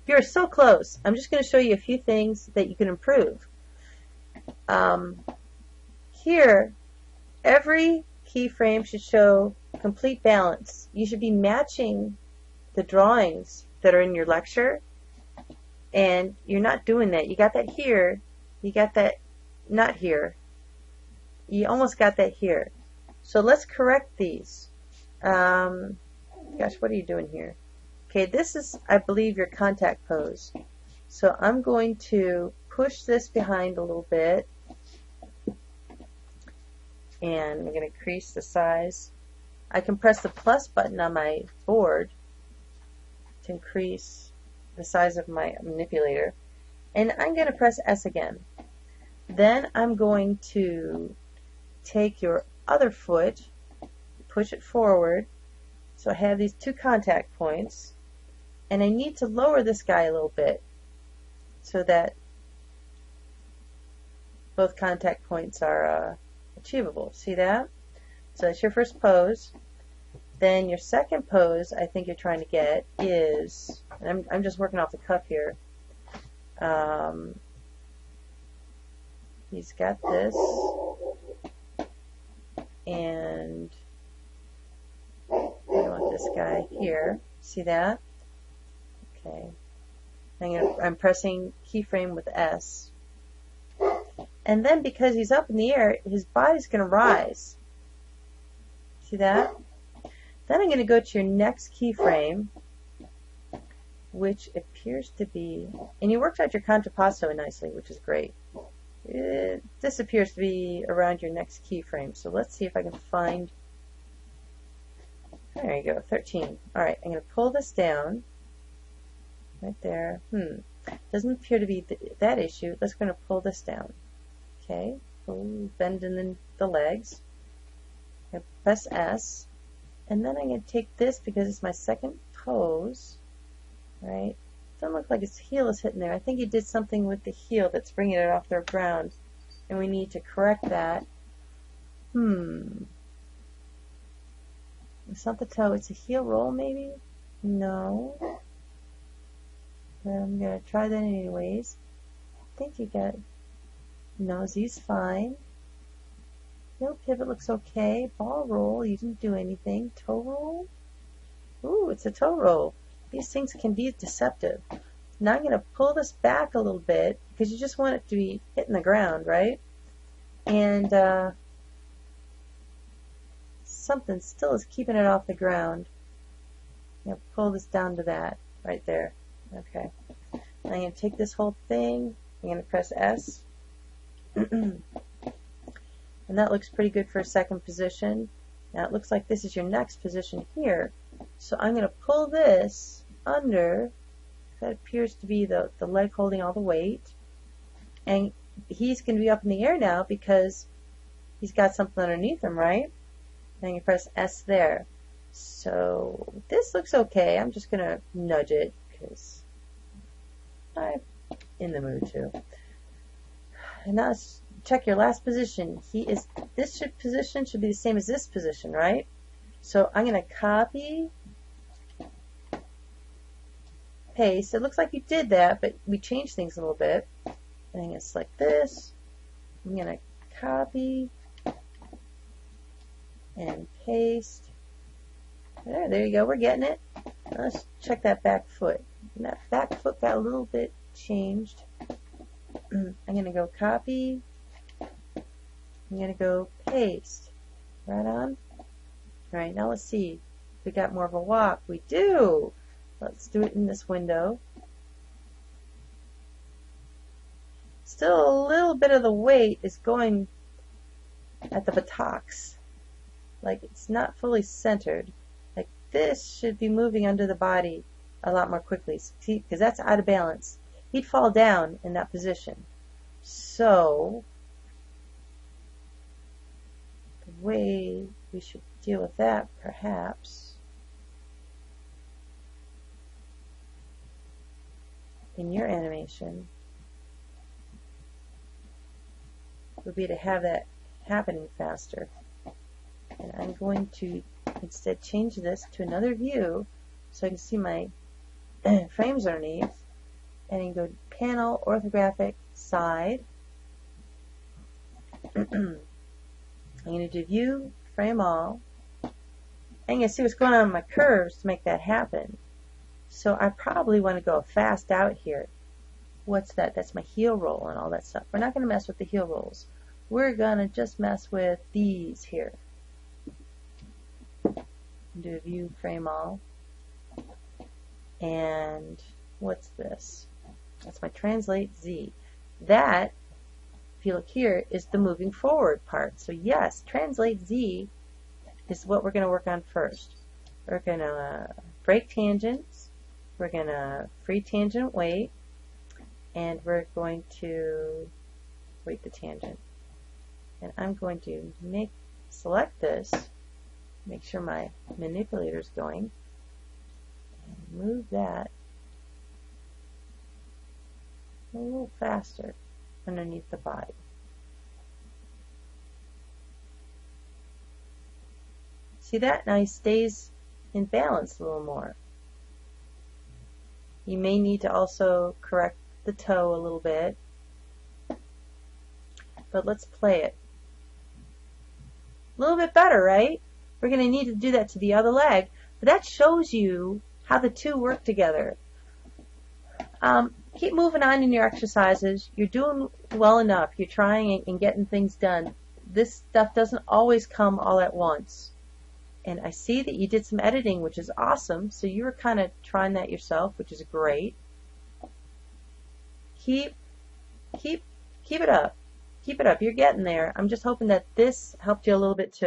You're so close. I'm just going to show you a few things that you can improve. Here, every keyframe should show complete balance. You should be matching the drawings that are in your lecture, and you're not doing that. You got that here, you got that not here. You almost got that here. So let's correct these. Gosh, what are you doing here? Okay, this is, I believe, your contact pose. So I'm going to push this behind a little bit, and I'm going to increase the size. I can press the plus button on my board to increase the size of my manipulator, and I'm going to press S again. Then I'm going to take your other foot, push it forward, so I have these two contact points, and I need to lower this guy a little bit so that both contact points are achievable. See that? So that's your first pose. Then your second pose, I think you're trying to get is, and I'm just working off the cuff here. He's got this, and I want this guy here. See that? Okay. I'm pressing keyframe with S. And then because he's up in the air, his body's going to rise. See that? Then I'm going to go to your next keyframe, which appears to be, and you worked out your contrapposto nicely, which is great. This appears to be around your next keyframe. So let's see if I can find, there you go, 13. All right, I'm going to pull this down right there. Doesn't appear to be that issue. Let's going to pull this down. Okay, bend in the legs. I press S, and then I'm going to take this because it's my second pose. Right? Doesn't look like his heel is hitting there. I think he did something with the heel that's bringing it off the ground, and we need to correct that. It's not the toe. It's a heel roll, maybe? No. I'm going to try that anyways. I think you got nosey's fine. Heel pivot looks okay. Ball roll, you didn't do anything. Toe roll? Ooh, it's a toe roll. These things can be deceptive. Now I'm going to pull this back a little bit because you just want it to be hitting the ground, right? And something still is keeping it off the ground. I'm going to pull this down to that right there. Okay. I'm going to take this whole thing. I'm going to press S. And that looks pretty good for a second position. Now it looks like this is your next position here. So I'm going to pull this under. That appears to be the leg holding all the weight. And he's going to be up in the air now because he's got something underneath him, right? And you press S there. So this looks okay. I'm just going to nudge it because I'm in the mood to. And now let's check your last position. This position should be the same as this position, right? So I'm going to copy, paste. It looks like you did that, but we changed things a little bit. And I'm going to select this. I'm going to copy and paste. There you go. We're getting it. Now let's check that back foot. And that back foot got a little bit changed. I'm going to go copy. I'm going to go paste. Right on. Alright, now let's see. We got more of a walk. We do. Let's do it in this window. Still a little bit of the weight is going at the buttocks. Like it's not fully centered. Like this should be moving under the body a lot more quickly. See, because that's out of balance. He'd fall down in that position. So the way we should deal with that, perhaps, in your animation, would be to have that happening faster. And I'm going to instead change this to another view so I can see my frames underneath. and you go to Panel, Orthographic, Side. I'm going to do View, Frame All. And you see what's going on in my curves to make that happen. So I probably want to go fast out here. What's that? That's my heel roll and all that stuff. We're not going to mess with the heel rolls. We're going to just mess with these here. Do a View, Frame All. And what's this? That's my Translate Z. That, if you look here, is the moving forward part. So yes, Translate Z is what we're going to work on first. We're going to break tangents. We're going to free tangent weight. And we're going to weight the tangent. And I'm going to select this, make sure my manipulator is going, and move that a little faster underneath the body. See that? Now he stays in balance a little more. You may need to also correct the toe a little bit, but let's play it. A little bit better, right? We're going to need to do that to the other leg, but that shows you how the two work together. Keep moving on in your exercises. You're doing well enough. You're trying and getting things done. This stuff doesn't always come all at once. And I see that you did some editing, which is awesome. So you were kind of trying that yourself, which is great. Keep it up. Keep it up. You're getting there. I'm just hoping that this helped you a little bit too.